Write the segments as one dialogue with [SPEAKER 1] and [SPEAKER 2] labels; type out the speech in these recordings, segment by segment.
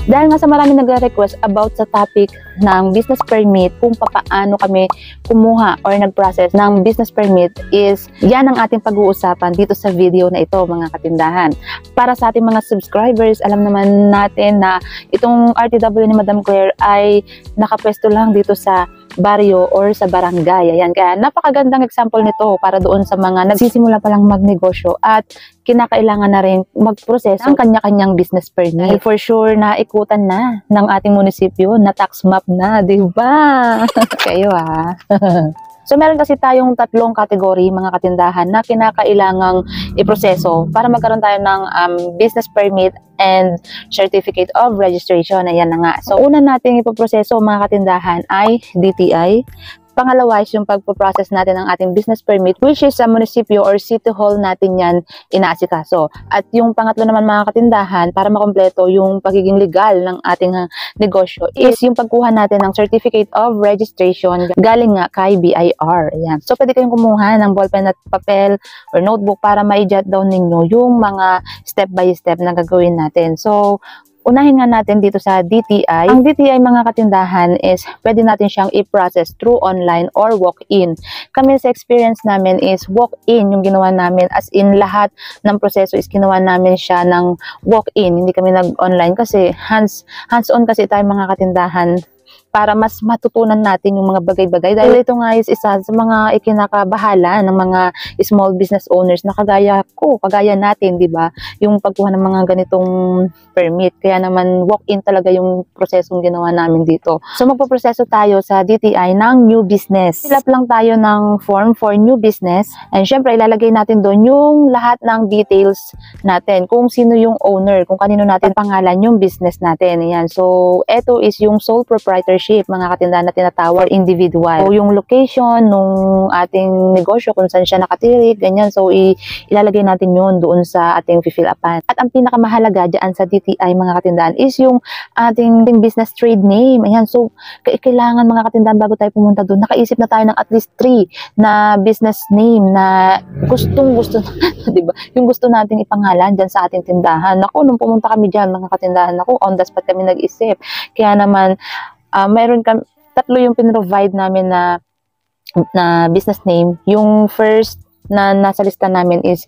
[SPEAKER 1] Dahil nga sa marami nagre-request about sa topic ng business permit, kung paano kami kumuha or nag-process ng business permit, is yan ang ating pag-uusapan dito sa video na ito, mga katindahan. Para sa ating mga subscribers, alam naman natin na itong RTW ni Madam Claire ay nakapwesto lang dito sa baryo or sa barangay. Ayan, kaya napakagandang example nito para doon sa mga nagsisimula pa lang magnegosyo at kinakailangan na rin mag-proseso ang kanya-kanyang business permit. For sure na ikutan na ng ating munisipyo, na tax map na, di ba? Kayo So, meron kasi tayong tatlong kategory, mga katindahan, na kinakailangang iproseso para magkaroon tayo ng business permit and certificate of registration. Ayan na nga. So, una nating ipoproseso, mga katindahan, ay DTI. Pangalawa is yung pagpo-process natin ng ating business permit, which is sa munisipyo or city hall natin yan inaasikaso. At yung pangatlo naman, mga katindahan, para makompleto yung pagiging legal ng ating negosyo, is yung pagkuha natin ng certificate of registration galing nga kay BIR. Ayan. So, pwede kayong kumuha ng ballpen at papel or notebook para ma-jot down ninyo yung mga step by step na gagawin natin. So, unahin nga natin dito sa DTI. Ang DTI, mga katindahan, is pwede natin siyang i-process through online or walk-in. Kami sa experience namin is walk-in yung ginawa namin, as in lahat ng proseso is ginawa namin siya ng walk-in. Hindi kami nag-online kasi hands-on kasi tayo, mga katindahan, para mas matutunan natin yung mga bagay-bagay. Dahil ito nga is isa sa mga ikinakabahala ng mga small business owners na kagaya natin, di ba? Yung pagkuha ng mga ganitong permit. Kaya naman walk-in talaga yung prosesong ginawa namin dito. So, magpo-proseso tayo sa DTI ng new business. Fill up lang tayo ng form for new business. And syempre, ilalagay natin doon yung lahat ng details natin. Kung sino yung owner, kung kanino natin pangalan yung business natin. Ayan. So, ito is yung sole proprietorship, mga katindahan na tinatawag individual. So, yung location nung ating negosyo, kung saan siya nakatirik, ganyan. So, ilalagay natin yun doon sa ating fill-upan. At ang pinakamahalaga dyan sa DTI, mga katindahan, is yung ating business trade name. Ayan. So, kailangan, mga katindahan, bago tayo pumunta doon, nakaisip na tayo ng at least 3 na business name na gustong-gusto, diba? Yung gusto nating ipangalan dyan sa ating tindahan. Naku, nung pumunta kami dyan, mga katindahan, naku, on the spot kami nag-isip. Kaya naman, meron kami, 3 yung pinrovide namin na business name. Yung first na nasa lista namin is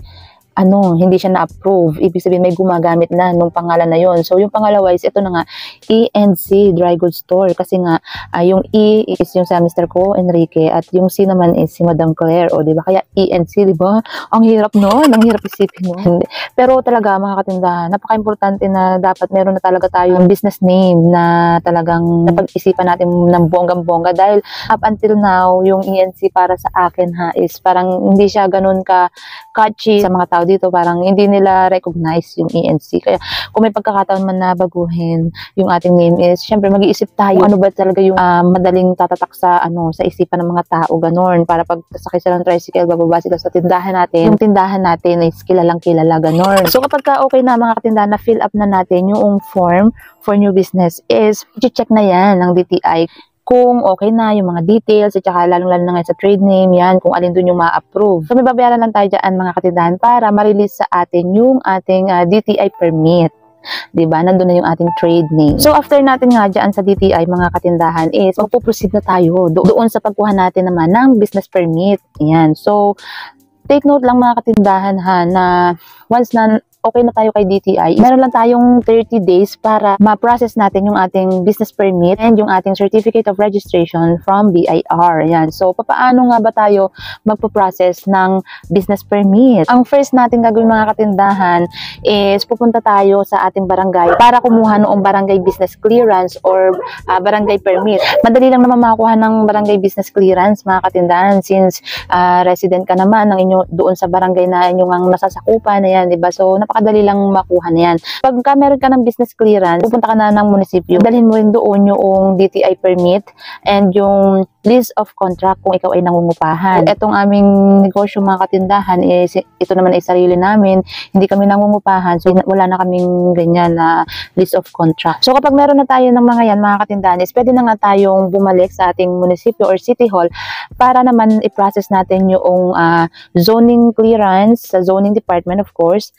[SPEAKER 1] hindi siya na-approve. Ibig sabihin, may gumagamit na nung pangalan na yon. So, yung pangalawa is, ito na nga, E&C Dry Goods Store. Kasi nga, yung E is yung sa Mr. Ko, Enrique, at yung C naman is si Madam Claire. O, diba? Kaya E&C, diba? Ang hirap nun. Ang hirap isipin nun. Pero talaga, mga katindahan, napaka-importante na dapat meron na talaga tayong business name na talagang napag-isipan natin ng bonggang-bongga. Dahil up until now, yung E&C para sa akin is parang hindi siya ganun ka-catchy sa mga tao dito, parang hindi nila recognize yung E&C. Kaya kung may pagkakataon man na baguhin yung ating name is, syempre mag-iisip tayo ano ba talaga yung madaling tatatak sa isipan ng mga tao, ganon. Para pag sakay sila ng tricycle, bababa sila sa tindahan natin. Yung tindahan natin is kilalang kilala, ganon. So kapag okay na, mga katindahan, na fill up na natin yung form for new business, is i-check na yan ng DTI kung okay na yung mga details, at saka lalong-lalo na nga sa trade name, yan, kung alin dun yung ma-approve. So, may babayaran lang tayo dyan, mga katindahan, para ma-release sa atin yung ating DTI permit. Diba? Nandun na yung ating trade name. So, after natin nga dyan sa DTI, mga katindahan, is magpo-proceed na tayo doon sa pagkuha natin naman ng business permit. Yan. So, take note lang, mga katindahan, na once na okay na tayo kay DTI, meron lang tayong 30 days para ma-process natin yung ating business permit and yung ating certificate of registration from BIR. Yan. So, paano nga ba tayo magpo-process ng business permit? Ang first natin gagawin, mga katindahan, is pupunta tayo sa ating barangay para kumuha noong barangay business clearance or barangay permit. Madali lang naman makakuha ng barangay business clearance, mga katindahan, since resident ka naman ng inyo doon sa barangay na inyong ang nasasakupan. Ayan, diba? So, napakadali lang makuha na yan. Pagka meron ka ng business clearance, pupunta ka na ng munisipyo, dalhin mo rin doon yung DTI permit and yung list of contract kung ikaw ay nangungupahan. Etong aming negosyo mga katindahan is ito naman ay sarili namin, hindi kami nangungupahan, so wala na kaming ganyan na list of contract. So kapag meron na tayo ng mga yan mga katindahan is pwede na nga tayong bumalik sa ating munisipyo or city hall para naman i-process natin yung zoning clearance sa zoning department, of course,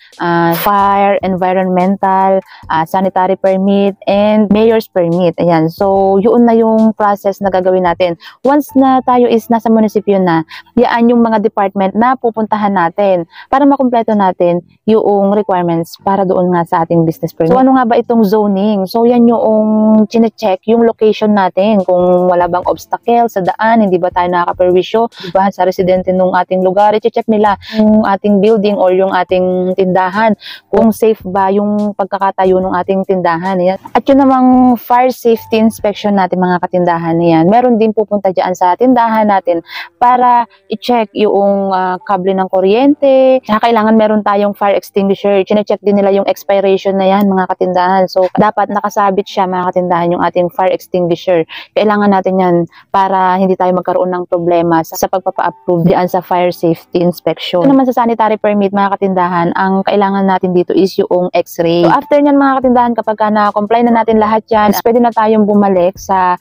[SPEAKER 1] fire, environmental, sanitary permit, and mayor's permit. Ayan. So, yun na yung process na gagawin natin. Once na tayo is nasa munisipyo na, yaan yung mga department na pupuntahan natin para makumpleto natin yung requirements para doon nga sa ating business permit. So, ano nga ba itong zoning? So, yan yung chine-check yung location natin. Kung wala bang obstacle sa daan, hindi ba tayo nakakaperwisyo, diba, sa residente nung ating lugar, i-check nila yung ating building or yung ating tindahan, kung safe ba yung pagkakatayo ng ating tindahan. Yan. At yun namang fire safety inspection natin mga katindahan yan, meron din pupunta dyan sa tindahan natin para i-check yung kable ng kuryente. Saka kailangan meron tayong fire extinguisher. Chine-check din nila yung expiration na yan mga katindahan. So dapat nakasabit siya mga katindahan yung ating fire extinguisher. Kailangan natin yan para hindi tayo magkaroon ng problema sa pagpapa-approve diyan sa fire safety inspection. So naman sa sanitary permit mga katindahan, ang kailangan natin dito is yung x-ray. So after nyan mga katindahan, kapag na-comply na natin lahat yan, pwede na tayong bumalik sa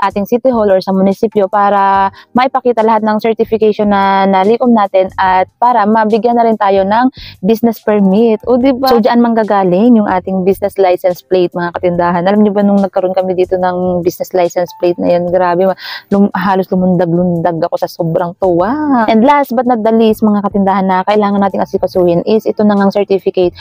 [SPEAKER 1] ating city hall or sa munisipyo para maipakita lahat ng certification na nalikom natin at para mabigyan na rin tayo ng business permit. O diba? So diyan manggagaling yung ating business license plate mga katindahan. Alam niyo ba nung nagkaroon kami dito ng business license plate na yan, grabe, halos lumundag-lundag ako sa sobrang tuwa. And last but not the least mga katindahan na kailangan nating asikasuhin is ito na ngang certificate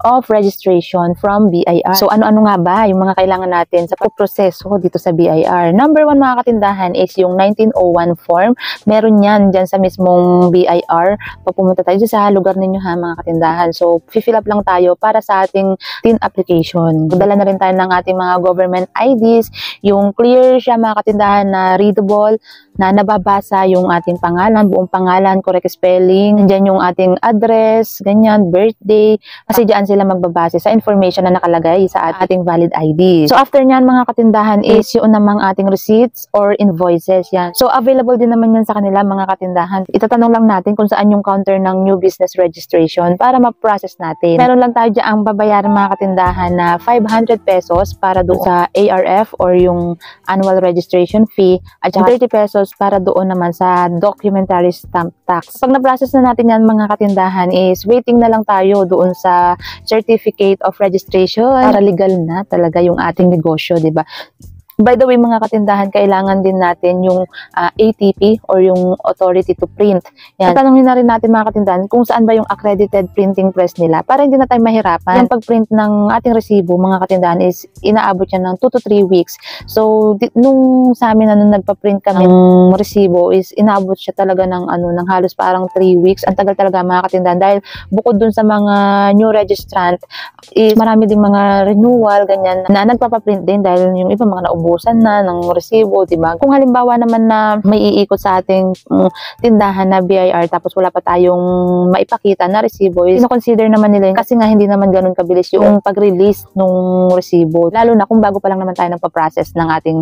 [SPEAKER 1] of registration from BIR. So ano-ano nga ba yung mga kailangan natin sa proseso dito sa BIR? Number 1 mga katindahan is yung 1901 form. Meron yan dyan sa mismong BIR. Pag pumunta tayo sa lugar ninyo ha mga katindahan. So fill up lang tayo para sa ating TIN application. Dala na rin tayo ng ating mga government IDs. Yung clear siya mga katindahan na readable, na nababasa yung ating pangalan, buong pangalan, correct spelling, nandiyan yung ating address, ganyan, birthday, kasi diyan sila magbabase sa information na nakalagay sa ating valid ID. So after nyan mga katindahan is yung namang ating receipts or invoices yan. So available din naman yan sa kanila mga katindahan. Itatanong lang natin kung saan yung counter ng new business registration para ma-process natin. Meron lang tayo dyan ang babayaran mga katindahan na 500 pesos para doon sa ARF or yung annual registration fee at saka 30 pesos para doon naman sa documentary stamp tax. Pag na-process na natin yan mga katindahan is waiting na lang tayo doon sa certificate of registration para legal na talaga yung ating negosyo, di ba? By the way, mga katindahan, kailangan din natin yung ATP or yung authority to print. Yan. Tatanungin na rin natin mga katindahan kung saan ba yung accredited printing press nila para hindi na tayo mahirapan. Yung pag-print ng ating resibo, mga katindahan, is inaabot yan ng 2 to 3 weeks. So, nung sa amin na nung nagpa-print kami ng resibo is inaabot siya talaga ng, ng halos parang 3 weeks. Ang tagal talaga mga katindahan dahil bukod dun sa mga new registrant is marami ding mga renewal, ganyan, na nagpapaprint din dahil yung iba mga naubusan na ng resibo, diba? Kung halimbawa naman na may iikot sa ating tindahan na BIR tapos wala pa tayong maipakita na resibo, is consider naman nila yun kasi nga hindi naman ganun kabilis yung pag-release ng resibo. Lalo na kung bago pa lang naman tayo nagpa-process ng ating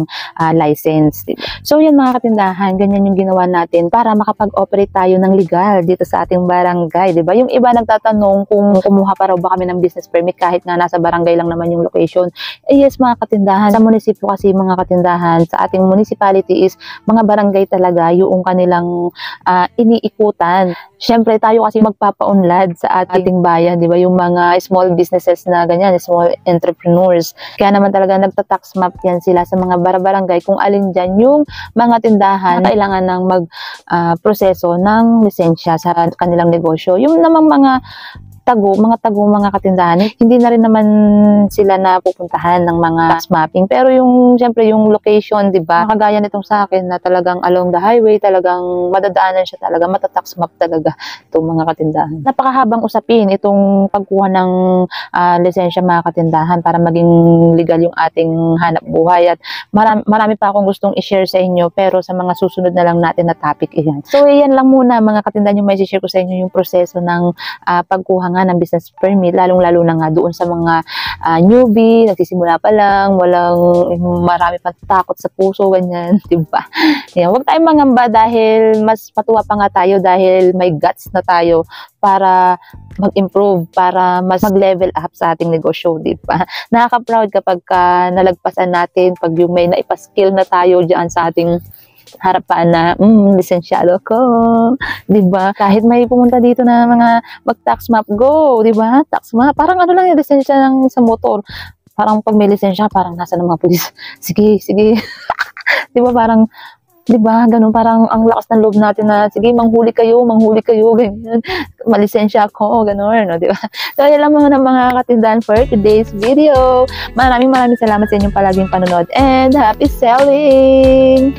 [SPEAKER 1] license. Diba? So yan mga katindahan, ganyan yung ginawa natin para makapag-operate tayo ng legal dito sa ating barangay. Diba? Yung iba nagtatanong kung kumuha pa raw ba kami ng business permit kahit nga nasa barangay lang naman yung location. Yes mga katindahan, sa munisipyo kasi mga katindahan, sa ating municipality is mga barangay talaga yung kanilang iniikutan. Siyempre tayo kasi magpapaunlad sa ating bayan, di ba? Yung mga small businesses na ganyan, small entrepreneurs. Kaya naman talaga nagta-tax map yan sila sa mga barangay kung alin dyan yung mga tindahan na kailangan ng proseso ng lisensya sa kanilang negosyo. Yung namang mga mga katindahan, hindi na rin naman sila napupuntahan ng mga tax mapping. Pero yung, siyempre, yung location, di ba? Kagaya nitong sa akin na talagang along the highway, talagang madadaanan siya talaga, matatax map talaga itong mga katindahan. Napakahabang usapin itong pagkuha ng lisensya mga katindahan para maging legal yung ating hanap buhay. At marami pa akong gustong i-share sa inyo, pero sa mga susunod na lang natin na topic iyan. So, iyan lang muna mga katindahan yung may i-share ko sa inyo yung proseso ng pagkuha kailangan ng business permit, lalong-lalo na nga doon sa mga newbie, nagsisimula pa lang, walang marami pang takot sa puso, ganyan, diba? Yan, huwag tayong mangamba dahil mas matuwa pa nga tayo dahil may guts na tayo para mag-improve, para mas mag-level up sa ating negosyo, diba? Nakaka-proud kapag nalagpasan natin, pag yung may naipaskill na tayo dyan sa ating harapan na, lisensyado ko, diba? Kahit may pumunta dito na mga mag-tax map, go, diba? Tax map, parang ano lang yung lisensya ng sa motor. Parang pag may lisensya, parang nasa ng mga pulis. Sige, sige. Diba parang, diba, ganun, parang ang lakas ng loob natin na, sige, manghuli kayo, ganyan. Malisensya ako, ganun, no, diba? So, yan lang mga katindahan for today's video. Maraming salamat sa inyong palaging panonood and happy selling!